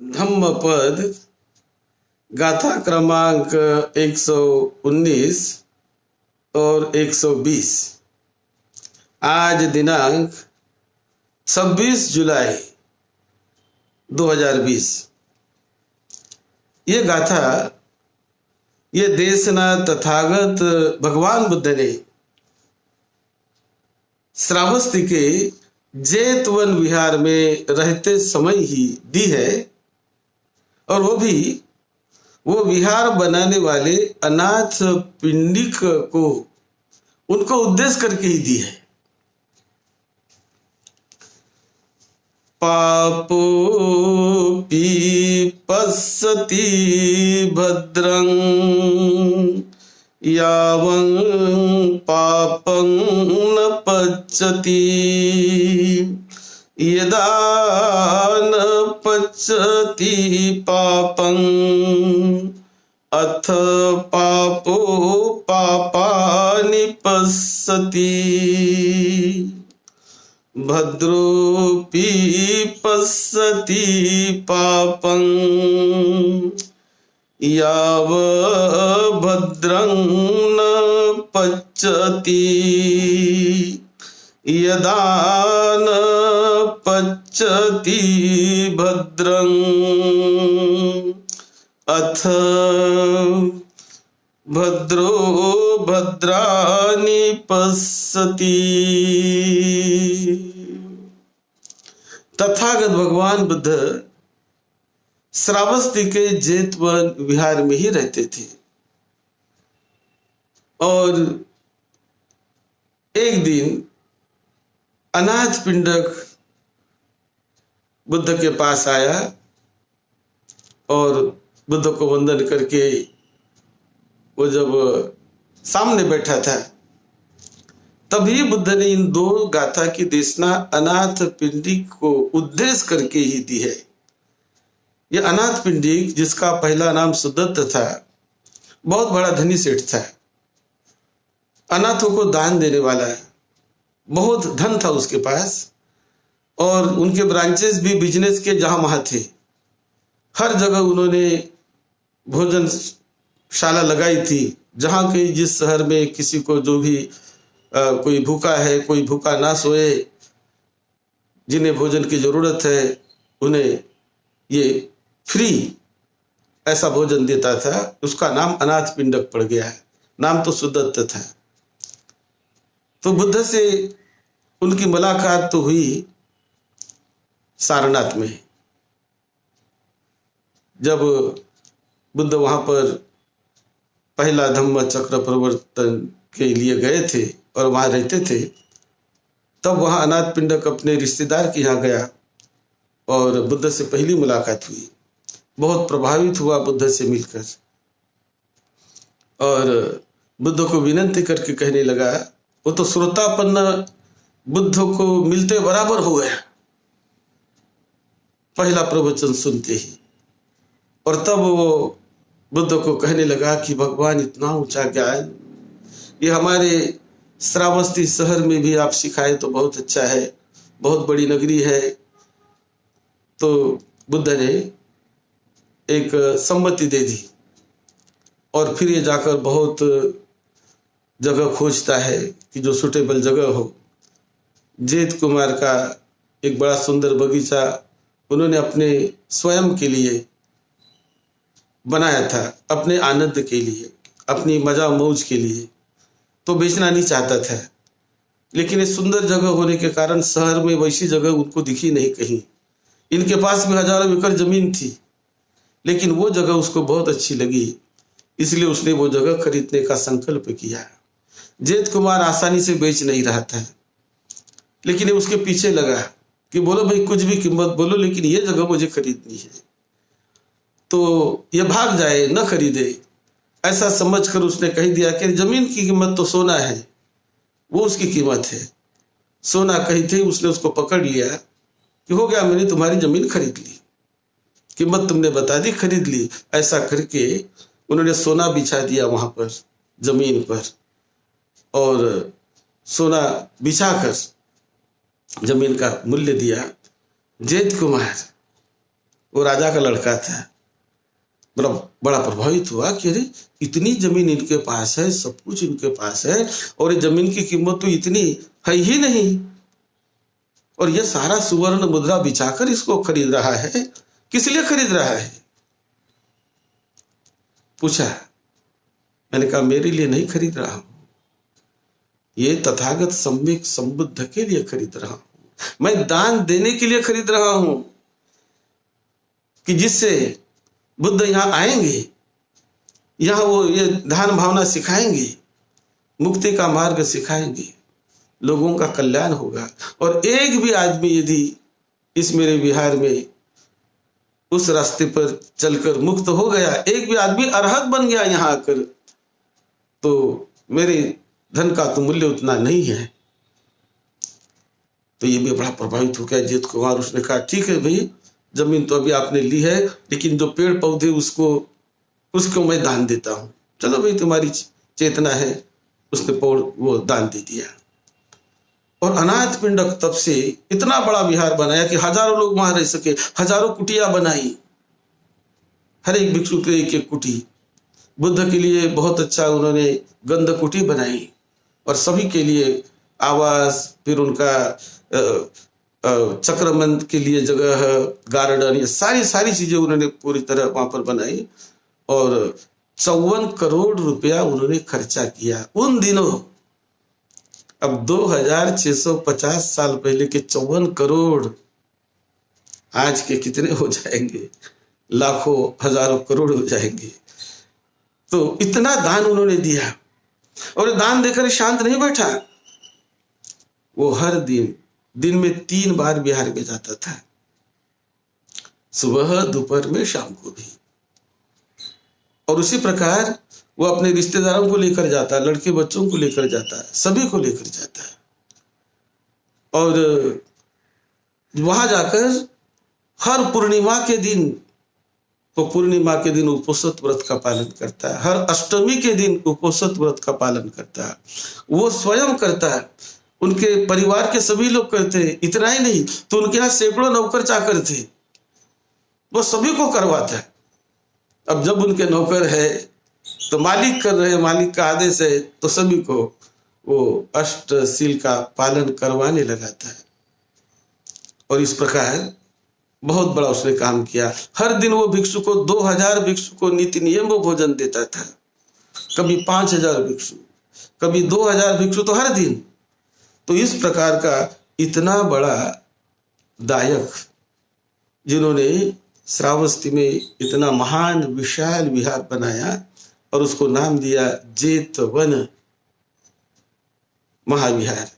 धम्मपद गाथा क्रमांक 119 और 120। आज दिनांक 26 जुलाई 2020। ये गाथा ये देशना तथागत भगवान बुद्ध ने श्रावस्ती के जेतवन विहार में रहते समय ही दी है, और वो विहार बनाने वाले अनाथ पिंडिक को उनको उद्देश्य करके ही दी है। पापोऽपि पश्यति भद्रं यावं पापं न पच्यति, यदा न पच्यति पापं अथ पापो पापानि पश्यति। भद्रोऽपि पश्यति पापं यावद्भद्रं न पच्यति, यदा न पच्यति भद्रं अथ भद्रो भद्राणि पश्यति। तथागत भगवान बुद्ध श्रावस्ती के जेतवन विहार में ही रहते थे, और एक दिन अनाथ पिंडक बुद्ध के पास आया और बुद्ध को वंदन करके वो जब सामने बैठा था, तभी बुद्ध ने इन दो गाथा की देशना अनाथ पिंडिक को उद्देश्य करके ही दी है। ये अनाथ पिंडिक, जिसका पहला नाम सुदत्त था, बहुत बड़ा धनी सेठ था, अनाथों को दान देने वाला है, बहुत धन था उसके पास, और उनके ब्रांचेस भी बिजनेस के जहां वहां थे। हर जगह उन्होंने भोजनशाला लगाई थी, जहां कहीं जिस शहर में किसी को जो भी कोई भूखा है, कोई भूखा ना सोए, जिन्हें भोजन की जरूरत है, उन्हें ये फ्री ऐसा भोजन देता था। उसका नाम अनाथ पिंडक पड़ गया है, नाम तो सुदत्त था। तो बुद्ध से उनकी मुलाकात तो हुई सारनाथ में। जब बुद्ध वहां पर पहला धम्म चक्र प्रवर्तन के लिए गए थे और वहां रहते थे, तब वहां अनाथ पिंडक अपने रिश्तेदार के यहाँ गया और बुद्ध से पहली मुलाकात हुई। बहुत प्रभावित हुआ बुद्ध से मिलकर, और बुद्ध को विनती करके कहने लगा, वो तो श्रोतापन्न बुद्ध को मिलते बराबर हो गया पहला प्रवचन सुनते ही। और तब वो बुद्ध को कहने लगा कि भगवान, इतना ऊंचा ज्ञान ये हमारे श्रावस्ती शहर में भी आप सिखाए तो बहुत अच्छा है, बहुत बड़ी नगरी है। तो बुद्ध ने एक सम्मति दे दी, और फिर ये जाकर बहुत जगह खोजता है कि जो सुटेबल जगह हो। जेत कुमार का एक बड़ा सुंदर बगीचा उन्होंने अपने स्वयं के लिए बनाया था, अपने आनंद के लिए, अपनी मजा मौज के लिए, तो बेचना नहीं चाहता था। लेकिन ये सुंदर जगह होने के कारण शहर में वैसी जगह उनको दिखी नहीं कहीं। इनके पास भी हजारों एकड़ जमीन थी, लेकिन वो जगह उसको बहुत अच्छी लगी, इसलिए उसने वो जगह खरीदने का संकल्प किया। जेत कुमार आसानी से बेच नहीं रहा था, लेकिन ये उसके पीछे लगा कि बोलो भाई, कुछ भी कीमत बोलो, लेकिन ये जगह मुझे खरीदनी है। तो ये भाग जाए, न खरीदे, ऐसा समझकर उसने कह दिया कि जमीन की कीमत तो सोना है, वो उसकी कीमत है। सोना कही थी, उसने उसको पकड़ लिया कि हो गया, मैंने तुम्हारी जमीन खरीद ली, कीमत तुमने बता दी, खरीद ली। ऐसा करके उन्होंने सोना बिछा दिया वहां पर जमीन पर, और सोना बिछाकर जमीन का मूल्य दिया। जेत कुमार वो राजा का लड़का था। बड़ा प्रभावित हुआ कि अरे इतनी जमीन इनके पास है, सब कुछ इनके पास है, और ये जमीन की कीमत तो इतनी है ही नहीं, और ये सारा सुवर्ण मुद्रा बिछाकर इसको खरीद रहा है। किस लिए खरीद रहा है? पूछा। मैंने कहा मेरे लिए नहीं खरीद रहा हूं, ये तथागत सम्यक संबुद्ध के लिए खरीद रहा हूं। मैं दान देने के लिए खरीद रहा हूं कि जिससे बुद्ध यहां आएंगे, यहां वो ये ध्यान भावना सिखाएंगे, मुक्ति का मार्ग सिखाएंगे, लोगों का कल्याण होगा। और एक भी आदमी यदि इस मेरे विहार में उस रास्ते पर चलकर मुक्त हो गया, एक भी आदमी अरहत बन गया यहां आकर, तो मेरे धन का तो मूल्य उतना नहीं है। तो ये भी बड़ा प्रभावित हो गया जीत कुमार। उसने कहा ठीक है भाई, जमीन तो अभी आपने ली है, लेकिन जो पेड़ पौधे उसको मैं दान देता हूं। चलो भाई, तुम्हारी चेतना है। उसने वो दान दे दिया। और अनाथ पिंडक तब से इतना बड़ा विहार बनाया कि हजारों लोग वहां रह सके। हजारों कुटिया बनाई, हर एक भिक्षु के एक एक कुटी। बुद्ध के लिए बहुत अच्छा उन्होंने गंध कुटी बनाई, और सभी के लिए आवास, फिर उनका चक्रमंत के लिए जगह, गार्डन, ये सारी चीजें उन्होंने पूरी तरह वहां पर बनाई। और 54 करोड़ रुपया उन्होंने खर्चा किया उन दिनों। अब 2650 साल पहले के 54 करोड़ आज के कितने हो जाएंगे? लाखों हजारों करोड़ हो जाएंगे। तो इतना दान उन्होंने दिया, और दान देकर शांत नहीं बैठा। वो हर दिन में 3 बार बिहार में जाता था, सुबह, दोपहर में, शाम को भी। और उसी प्रकार वो अपने रिश्तेदारों को लेकर जाता, लड़के बच्चों को लेकर जाता, सभी को लेकर जाता। और वहां जाकर हर पूर्णिमा के दिन, तो पूर्णिमा के दिन उपोषित व्रत का पालन करता है। हर अष्टमी के दिन उपोषित व्रत का पालन करता है। वो स्वयं करता है, उनके परिवार के सभी लोग करते हैं। इतना ही नहीं, तो उनके यहाँ सैकड़ों नौकर चाकर थे, वो सभी को करवाता है। अब जब उनके नौकर है तो मालिक कर रहे, मालिक का आदेश है, तो सभी को वो अष्टशील का पालन करवाने लगाता है। और इस प्रकार बहुत बड़ा उसने काम किया। हर दिन वो भिक्षु को 2000 भिक्षु को नीति नियम वो भोजन देता था। कभी 5000 भिक्षु, कभी 2000 भिक्षु, तो हर दिन। तो इस प्रकार का इतना बड़ा दायक, जिन्होंने श्रावस्ती में इतना महान विशाल विहार बनाया, और उसको नाम दिया जेतवन महाविहार।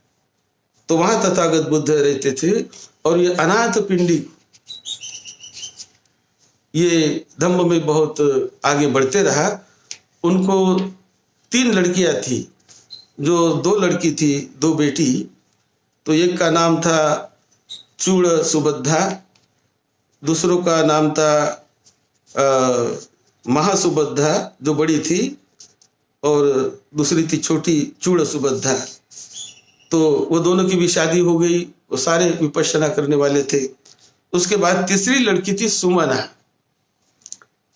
तो वहां तथागत बुद्ध रहते थे। और ये अनाथ पिंडी, ये धम्म में बहुत आगे बढ़ते रहा। उनको 3 लड़कियां थी, जो 2 लड़की थी, 2 बेटी। तो एक का नाम था चूड़ सुबद्धा, दूसरों का नाम था महासुबद्धा जो बड़ी थी, और दूसरी थी छोटी चूड़ सुबद्धा। तो वो दोनों की भी शादी हो गई, वो सारे विपश्यना करने वाले थे। उसके बाद तीसरी लड़की थी सुमना।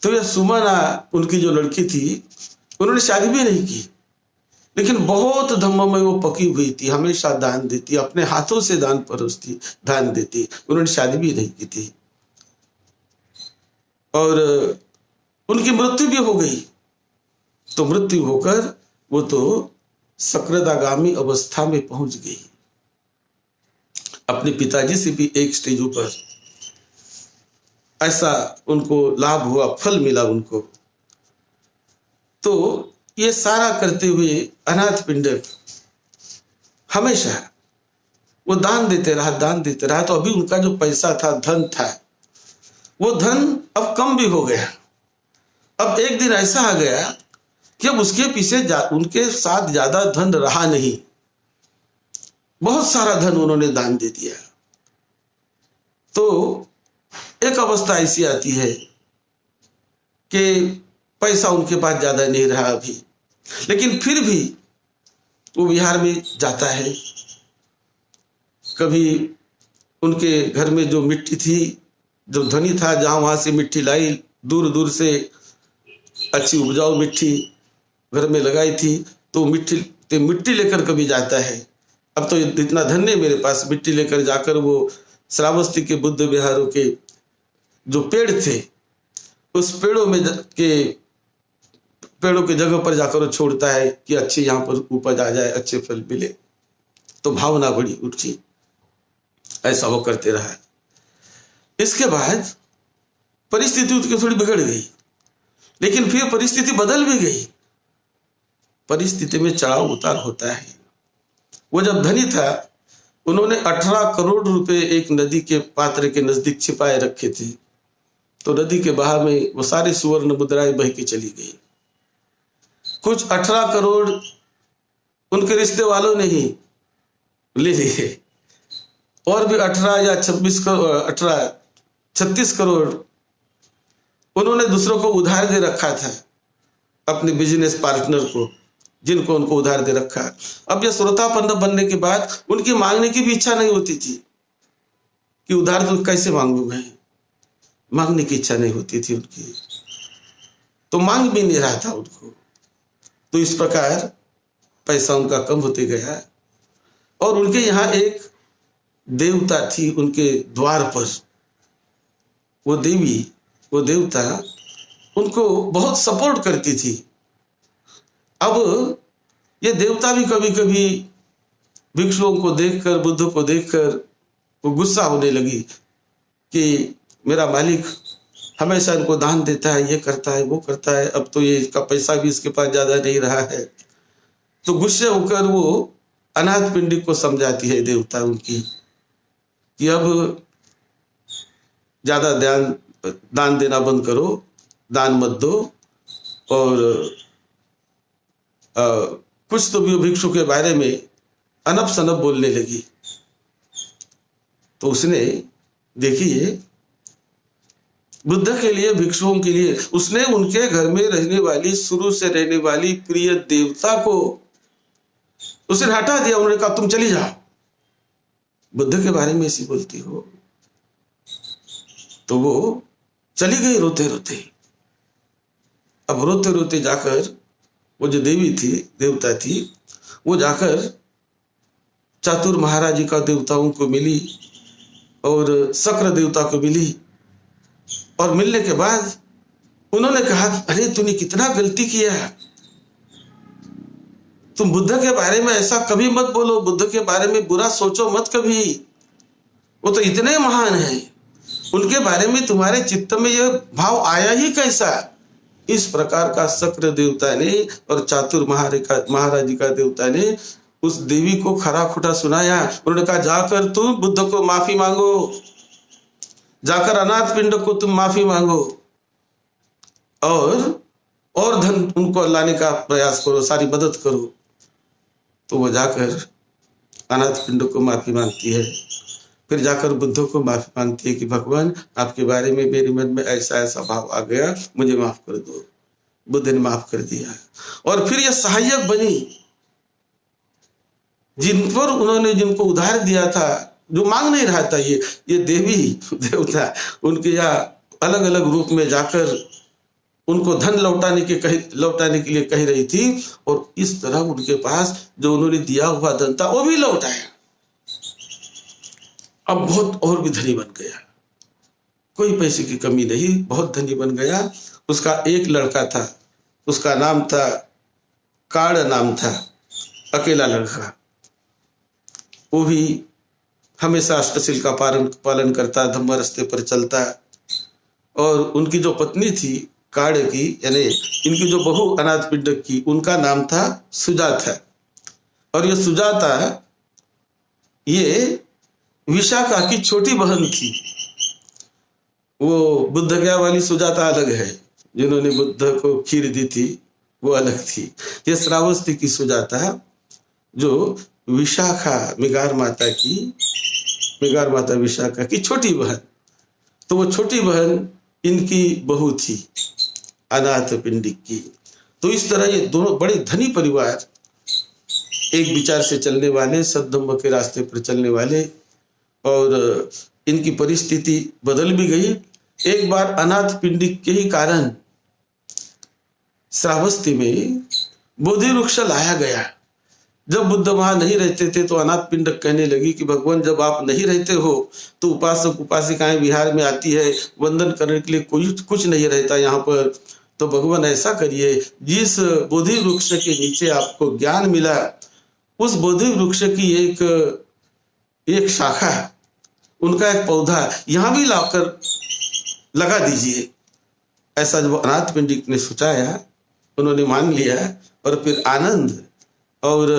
तो यह सुमना, उनकी जो लड़की थी, उन्होंने शादी भी नहीं की, लेकिन बहुत धम्म में वो पकी हुई थी, हमेशा दान देती, अपने हाथों से दान परोसती, दान देती। उन्होंने शादी भी नहीं की थी, और उनकी मृत्यु भी हो गई। तो मृत्यु होकर वो तो सक्रादागामी अवस्था में पहुंच गई। अपने पिताजी से भी एक स्टेज ऊपर ऐसा उनको लाभ हुआ, फल मिला उनको। तो ये सारा करते हुए अनाथ पिंडक हमेशा वो दान देते रहा, दान देते रहा। तो अभी उनका जो पैसा था, धन था, वो धन अब कम भी हो गया। अब एक दिन ऐसा आ गया कि अब उसके पीछे उनके साथ ज्यादा धन रहा नहीं, बहुत सारा धन उन्होंने दान दे दिया। तो एक अवस्था ऐसी आती है कि पैसा उनके पास ज्यादा नहीं रहा अभी, लेकिन फिर भी वो विहार में जाता है। कभी उनके घर में जो मिट्टी थी जो धनी था जहां वहां से मिट्टी लाई, दूर दूर से अच्छी उपजाऊ मिट्टी घर में लगाई थी, तो मिट्टी लेकर कभी जाता है। अब तो इतना धन नहीं मेरे पास, मिट्टी लेकर जाकर वो श्रावस्ती के बुद्ध विहारों के जो पेड़ थे उस पेड़ों के जगह पर जाकर वो छोड़ता है कि अच्छी यहाँ पर उपज आ जाए, अच्छे फल मिले। तो भावना बड़ी उठी, ऐसा वो करते रहा। इसके बाद परिस्थिति उसकी थोड़ी बिगड़ गई, लेकिन फिर परिस्थिति बदल भी गई। परिस्थिति में चढ़ाव उतार होता है। वो जब धनी था, उन्होंने 18 करोड़ रुपए एक नदी के पात्र के नजदीक छिपाए रखे थे। तो नदी के बहाव में वो सारी सुवर्ण मुद्राएं बह के चली गई। कुछ 18 करोड़ उनके रिश्ते वालों ने ही ले लिए, और भी 36 करोड़ उन्होंने दूसरों को उधार दे रखा था, अपने बिजनेस पार्टनर को, जिनको उनको उधार दे रखा। अब यह श्रोतापन्न बनने के बाद उनकी मांगने की भी इच्छा नहीं होती थी कि उधार तो कैसे मांगू मैं, मांगने की इच्छा नहीं होती थी उनकी, तो मांग भी नहीं रहा था उनको। तो इस प्रकार पैसा उनका कम होते गया। और उनके यहाँ एक देवता थी उनके द्वार पर, वो देवी, वो देवता उनको बहुत सपोर्ट करती थी। अब ये देवता भी कभी कभी भिक्षुओं को देखकर, बुद्ध को देखकर वो गुस्सा होने लगी कि मेरा मालिक हमेशा इनको दान देता है, ये करता है, वो करता है, अब तो ये इसका पैसा भी इसके पास ज्यादा नहीं रहा है। तो गुस्से होकर वो अनाथ पिंडिक को समझाती है देवता उनकी कि अब ज्यादा दान देना बंद करो, दान मत दो, और कुछ तो भी भिक्षु के बारे में अनप शनप बोलने लगी। तो उसने, देखिए, बुद्ध के लिए, भिक्षुओं के लिए, उसने उनके घर में रहने वाली, शुरू से रहने वाली प्रिय देवता को उसने हटा दिया। उन्होंने कहा तुम चली जाओ, बुद्ध के बारे में ऐसी बोलती हो। तो वो चली गई रोते रोते। अब रोते रोते जाकर वो जो देवी थी, देवता थी, वो जाकर चातुर महाराजी का देवताओं को मिली और शक्र देवता को मिली। और मिलने के बाद उन्होंने कहा अरे तूने कितना गलती किया, तुम बुद्ध के बारे में ऐसा कभी मत बोलो, बुद्ध के बारे में बुरा सोचो मत कभी, वो तो इतने महान हैं, उनके बारे में तुम्हारे चित्त में यह भाव आया ही कैसा। इस प्रकार का शक्र देवता ने और चातुर महाराजी का देवता ने उस देवी को खरा खुटा सुनाया। उन्होंने कहा जाकर तुम बुद्ध को माफी मांगो, जाकर अनाथ पिंड को तुम माफी मांगो, और धन उनको लाने का प्रयास करो, सारी मदद करो। तो वो जाकर अनाथ पिंड को माफी मांगती है। फिर जाकर बुद्ध को माफी मांगती है कि भगवान आपके बारे में मेरे मन में ऐसा ऐसा भाव आ गया, मुझे माफ कर दो। बुद्ध ने माफ कर दिया। और फिर यह सहायक बनी, जिन पर उन्होंने, जिनको उधार दिया था, जो मांग नहीं रहा था, ये देवी देवता उनके यहाँ अलग अलग रूप में जाकर उनको धन लौटाने के लिए कह रही थी। और इस तरह उनके पास जो उन्होंने दिया हुआ धन था वो भी लौटाया। अब बहुत और भी धनी बन गया, कोई पैसे की कमी नहीं, बहुत धनी बन गया। उसका एक लड़का था, उसका नाम था काड़, नाम था, अकेला लड़का। वो भी हमेशा अष्टसिल का पालन करता, धम्म रास्ते पर चलता। और उनकी जो पत्नी थी काड़ की, यानी इनकी जो बहू अनाथ पिंडक की, उनका नाम था सुजाता। और ये सुजाता ये विशाखा की छोटी बहन थी। वो बुद्ध गया वाली सुजाता अलग है, जिन्होंने बुद्ध को खीर दी थी वो अलग थी। ये श्रावस्ती की सुजाता जो विशाखा, मिगार माता विशाखा की छोटी बहन, तो वो छोटी बहन इनकी बहू थी अनाथ पिंडिक की। तो इस तरह ये दोनों बड़े धनी परिवार, एक विचार से चलने वाले, सद्धम्म के रास्ते पर चलने वाले, और इनकी परिस्थिति बदल भी गई। एक बार अनाथ पिंडिक के ही कारण श्रावस्ती में बोधि वृक्ष लाया गया। जब बुद्ध वहां नहीं रहते थे तो अनाथ पिंडक कहने लगी कि भगवान जब आप नहीं रहते हो तो उपासक उपासिकाएं विहार में आती है, वंदन करने के लिए कोई कुछ नहीं रहता यहाँ पर। तो भगवान ऐसा करिए, जिस बोधि वृक्ष के नीचे आपको ज्ञान मिला उस बोधि वृक्ष की एक शाखा, उनका एक पौधा यहाँ भी लाकर लगा दीजिए। ऐसा जब अनाथ पिंडिक ने सोचाया, उन्होंने मान लिया और फिर आनंद और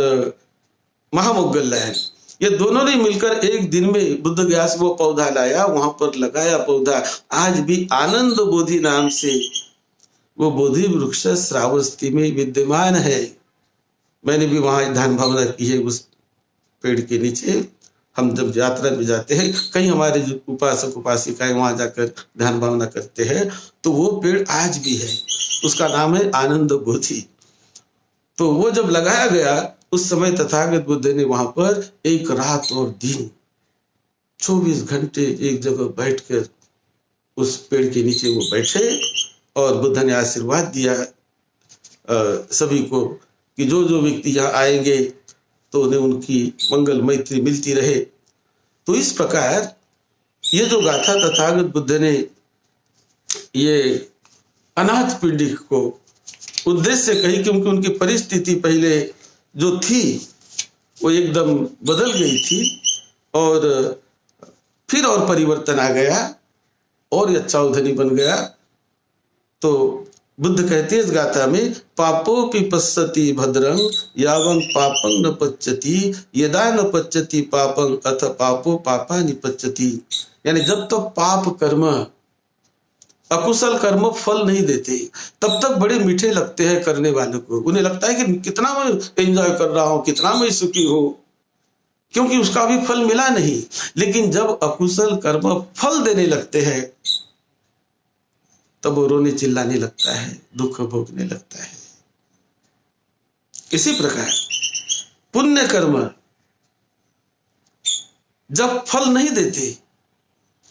महामोग्गल लहर, ये दोनों ने मिलकर एक दिन में बुद्ध गया से वो पौधा लाया, वहां पर लगाया पौधा। आज भी आनंद बोधि नाम से वो बोधि वृक्ष श्रावस्ती में विद्यमान है। मैंने भी वहां ध्यान भावना की है उस पेड़ के नीचे। हम जब यात्रा में जाते हैं, कई हमारे जो उपासक उपासिकाएं वहां जाकर ध्यान भावना करते हैं, तो वो पेड़ आज भी है, उसका नाम है आनंद बोधि। तो वो जब लगाया गया उस समय तथागत बुद्ध ने वहां पर एक रात और दिन 24 घंटे एक जगह बैठकर उस पेड़ के नीचे वो बैठे और बुद्ध ने आशीर्वाद दिया सभी को कि जो जो व्यक्ति यहाँ आएंगे तो उन्हें उनकी मंगल मैत्री मिलती रहे। तो इस प्रकार ये जो गाथा तथागत बुद्ध ने ये अनाथ पिंडिक को उद्देश्य कही, क्योंकि उनकी परिस्थिति पहले जो थी वो एकदम बदल गई थी और फिर और परिवर्तन आ गया और अच्छा उधनी बन गया। तो बुद्ध कहते हैं इस गाथा में, पापोपि पश्यति भद्रं यावं पापं न पच्यति यदा न पच्यति पापं अथ पापो पापानि पच्यति। यानी जब तक पाप कर्म अकुशल कर्म फल नहीं देते तब तक बड़े मीठे लगते हैं करने वालों को। उन्हें लगता है कि कितना मैं एंजॉय कर रहा हूं, कितना मैं सुखी हूं, क्योंकि उसका भी फल मिला नहीं। लेकिन जब अकुशल कर्म फल देने लगते हैं तब वो रोने चिल्लाने लगता है, दुख भोगने लगता है। इसी प्रकार पुण्य कर्म जब फल नहीं देते,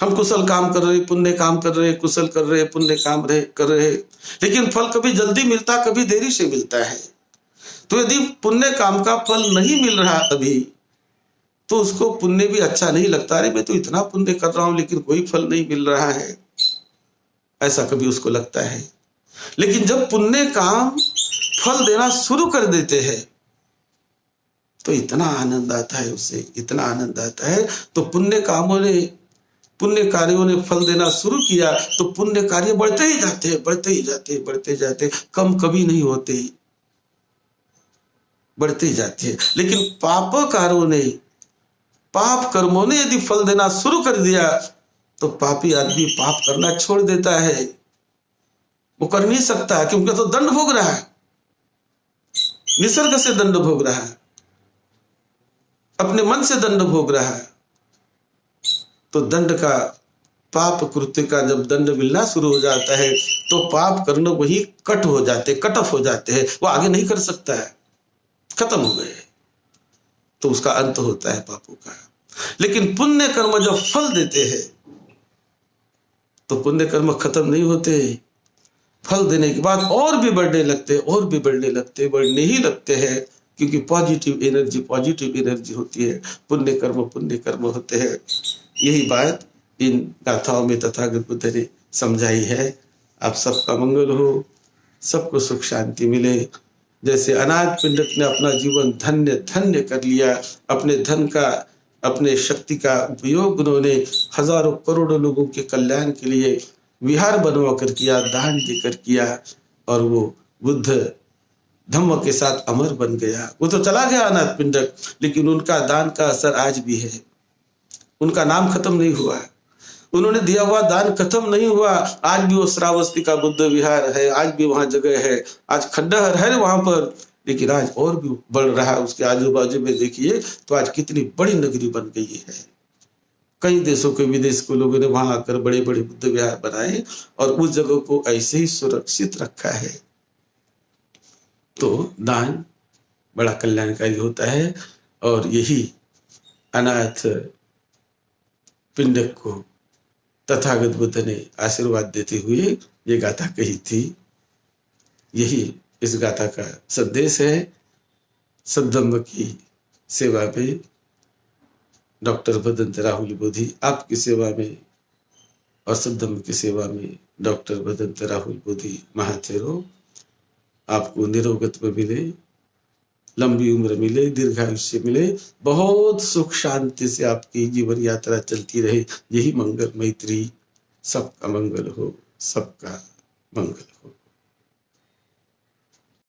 हम कुशल काम कर रहे, पुण्य काम कर रहे, कुशल कर रहे, पुण्य काम कर रहे, लेकिन फल कभी जल्दी मिलता, कभी देरी से मिलता है। तो यदि पुण्य काम का फल नहीं मिल रहा अभी, तो उसको पुण्य भी अच्छा नहीं लगता। अरे मैं तो इतना पुण्य कर रहा हूं लेकिन कोई फल नहीं मिल रहा है, ऐसा कभी उसको लगता है। लेकिन जब पुण्य काम फल देना शुरू कर देते हैं तो इतना आनंद आता है, उसे इतना आनंद आता है। तो पुण्य कार्यों ने फल देना शुरू किया तो पुण्य कार्य बढ़ते ही जाते हैं, बढ़ते ही जाते हैं, बढ़ते जाते हैं, कम कभी नहीं होते, बढ़ते ही जाते हैं। लेकिन पाप कर्मों ने यदि फल देना शुरू कर दिया तो पापी आदमी पाप करना छोड़ देता है, वो कर नहीं सकता, क्योंकि तो दंड भोग रहा है, निसर्ग से दंड भोग रहा है, अपने मन से दंड भोग रहा है। तो दंड का, पाप कृत्य का जब दंड मिलना शुरू हो जाता है तो पाप करना वही कट ऑफ हो जाते हैं, वो आगे नहीं कर सकता है, खत्म हो गए, तो उसका अंत होता है पापों का। लेकिन पुण्य कर्म जब फल देते हैं तो पुण्य कर्म खत्म नहीं होते, फल देने के बाद और भी बढ़ने लगते हैं, और भी बढ़ने ही लगते हैं, क्योंकि पॉजिटिव एनर्जी होती है, पुण्य कर्म होते हैं। यही बात इन गाथाओं में तथागत बुद्ध ने समझाई है। आप सबका मंगल हो, सबको सुख शांति मिले। जैसे अनाथ पिंडक ने अपना जीवन धन्य धन्य कर लिया, अपने धन का, अपने शक्ति का उपयोग उन्होंने हजारों करोड़ों लोगों के कल्याण के लिए विहार बनवा कर किया, दान देकर किया, और वो बुद्ध धम्म के साथ अमर बन गया। वो तो चला गया अनाथ पिंडक, लेकिन उनका दान का असर आज भी है, उनका नाम खत्म नहीं हुआ, उन्होंने दिया हुआ दान खत्म नहीं हुआ। आज भी वो श्रावस्ती का बुद्ध विहार है, आज भी वहां जगह है, आज खंडहर है वहां पर, लेकिन आज और भी बढ़ रहा है। उसके आजू बाजू में देखिए तो आज कितनी बड़ी नगरी बन गई है। कई देशों के विदेश के लोगों ने वहां आकर बड़े बड़े बुद्ध विहार बनाए और उस जगह को ऐसे ही सुरक्षित रखा है। तो दान बड़ा कल्याणकारी होता है, और यही अनाथ पिंडक को तथागत बुद्ध ने आशीर्वाद देते हुए ये गाथा कही थी। यही इस गाथा का संदेश है। सद्धम्म की सेवा में डॉक्टर भदंत राहुल बोधी आपकी सेवा में और सद्धम्म की सेवा में डॉक्टर भदंत राहुल बोधी महाथेरो आपको निरोगत्व मिले, लंबी उम्र मिले, दीर्घायुष्य मिले, बहुत सुख शांति से आपकी जीवन यात्रा चलती रहे। यही मंगल मैत्री। सबका मंगल हो, सबका मंगल हो।